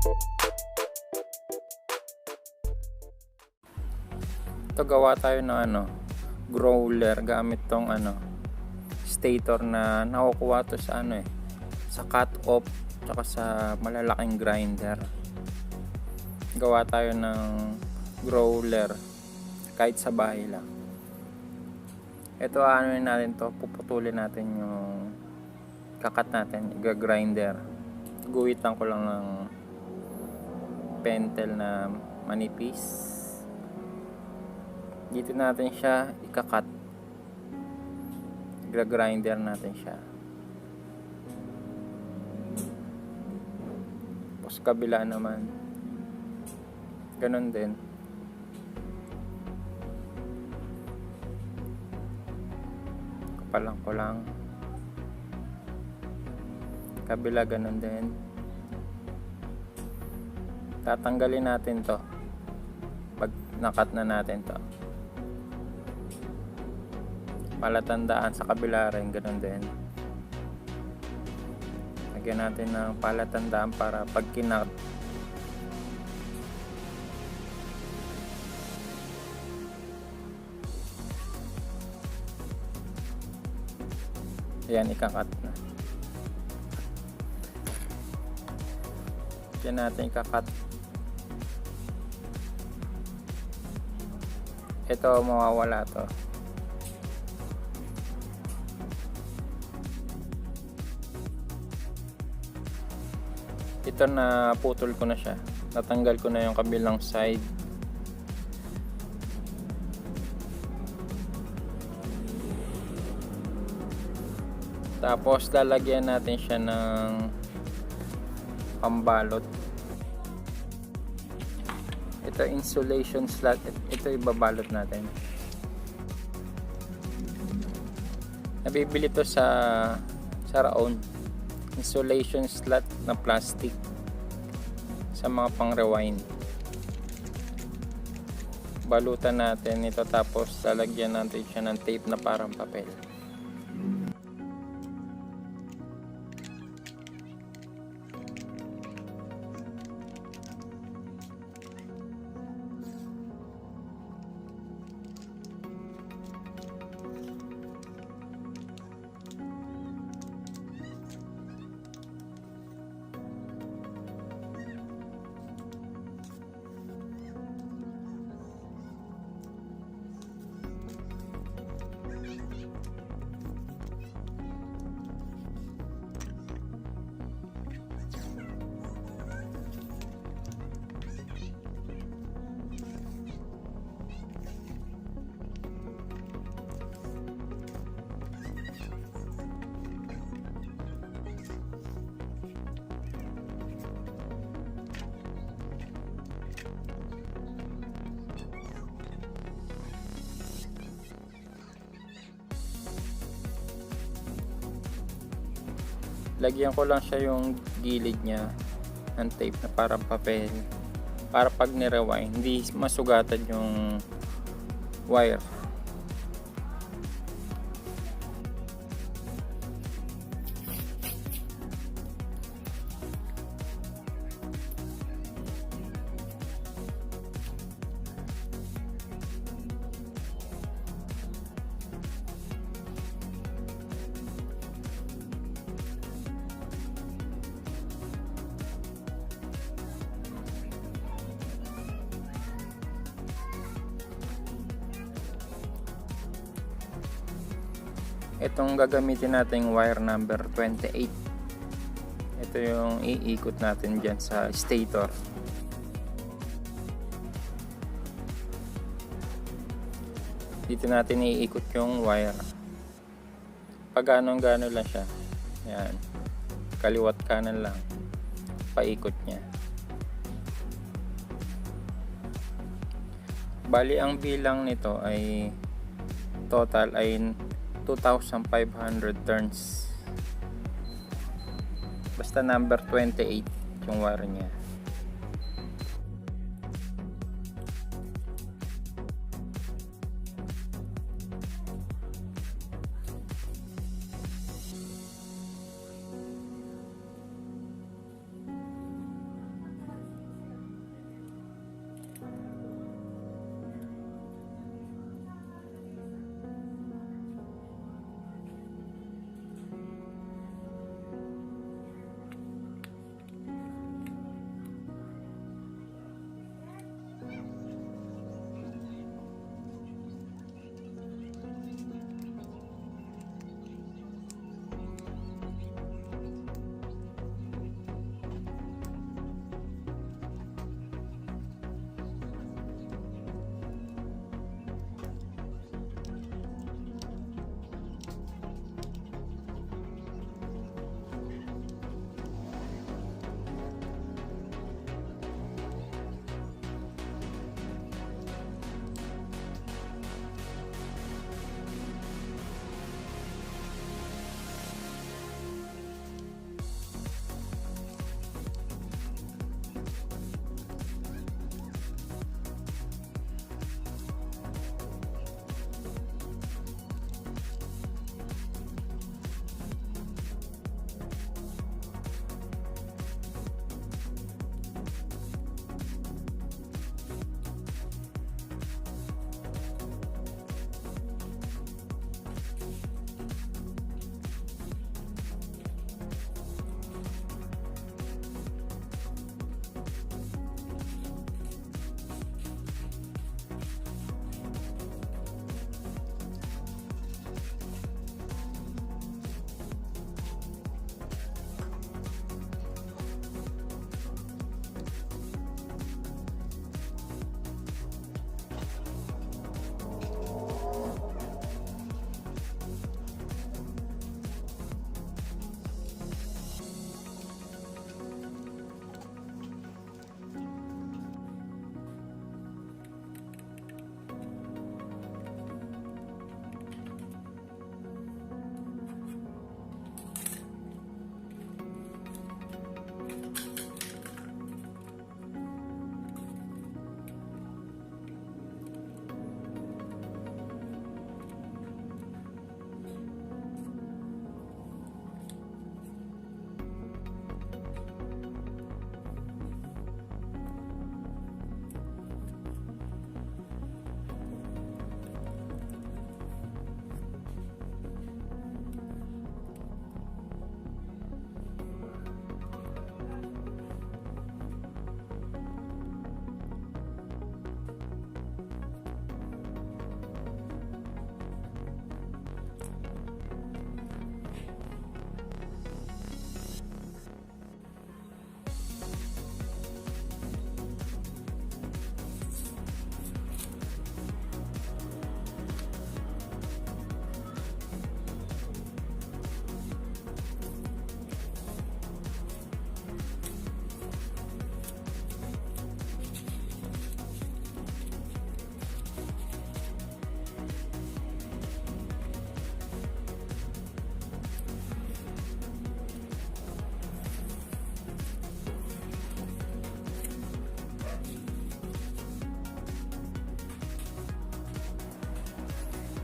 Ito, gawa tayo ng growler gamit tong stator na nakukuha to sa sa cut off tsaka sa malalaking grinder. Gawa tayo ng growler kahit sa bahay lang. Ito, natin to, puputulin natin yung kakat natin, i-grinder. Guhitan ko lang ng pentel na manipis. Dito natin siya ikakat. I-grinder natin siya. Tapos kabila naman. Ganon din. Kapalang ko lang. Kabila ganon din. Tatanggalin natin to pag nakat na natin to. Palatandaan sa kabila rin ganon din. Lagyan natin ng palatandaan para pag kinat ayan, ikakat na. Yan natin ikakat. Ito, mawawala to. Ito, na putol ko na siya. Natanggal ko na yung kabilang side. Tapos lalagyan natin siya ng pambalot. Ito, insulation slot. Ito ibabalot natin. Nabibili to sa Raon. Insulation slot na plastic sa mga pang rewind. Balutan natin ito, tapos lalagyan natin siya ng tape na parang papel. Lagyan ko lang siya yung gilid niya ng tape na parang papel para pag ni-rewind hindi masugatan yung wire. Itong gagamitin nating wire number 28. Ito yung iikot natin dyan sa stator. Dito natin iikot yung wire. Pag gano'n lang siya. Yan. Kaliwat kanan lang. Paikot niya. Bali ang bilang nito ay total ay 2,500 turns. Basta number 28 yung wire niya.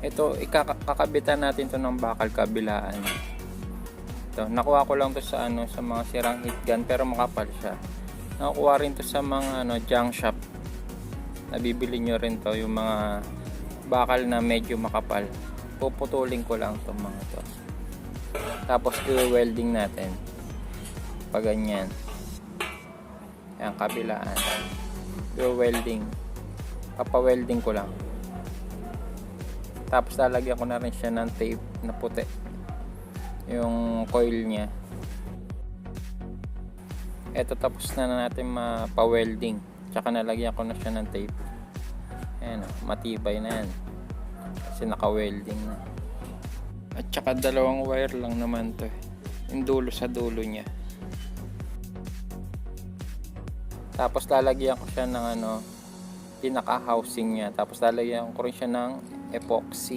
Ito, ikakakabitan natin to ng bakal kabilaan. Ito, nakuha ko lang to sa ano, sa mga sirang heat gun pero makapal siya. Nakukuha rin to sa mga ano, junk shop. Nabibili nyo rin to, yung mga bakal na medyo makapal. Puputulin ko lang to mga to. Tapos i-welding natin. Pag ganyan. Ayan, kabilaan. I-welding. Papa-welding ko lang. Tapos lalagyan ko na rin siya ng tape na puti. Yung coil niya. Ito, tapos na natin mapa-welding. Tsaka nalagyan ko na siya ng tape. Ayan, matibay na yan. Kasi naka-welding na. At tsaka dalawang wire lang naman to. Yung dulo sa dulo niya. Tapos lalagyan ko siya ng ano, pinaka-housing niya. Tapos lalagyan ko rin siya ng epoxy.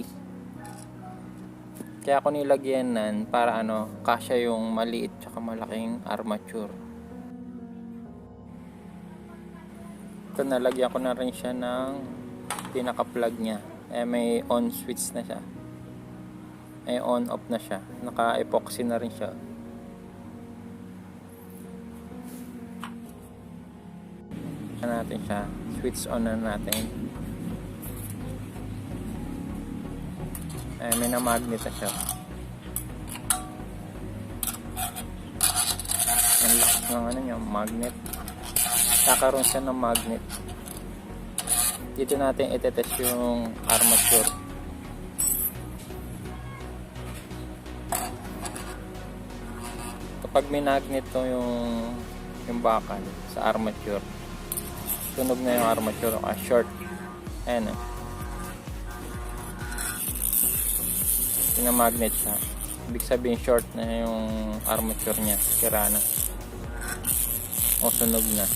Kaya ako nilagyan nan para ano, kasya yung maliit tsaka malaking armature. Ito, nalagyan ko na rin siya ng pinaka-plug niya. May on switch na siya. May on off na siya. Naka-epoxy na rin siya. Natin siya, switch on na natin. May na magnet na siya. Ang lakas ng ano niya, magnet. Kakaroon siya ng magnet. Dito natin itetest yung armature. Kapag may magnet to yung bakal sa armature, tunog na yung armature, short. Ayan, magnet siya. Ibig sabihin short na yung armature niya, sira na o sunog na.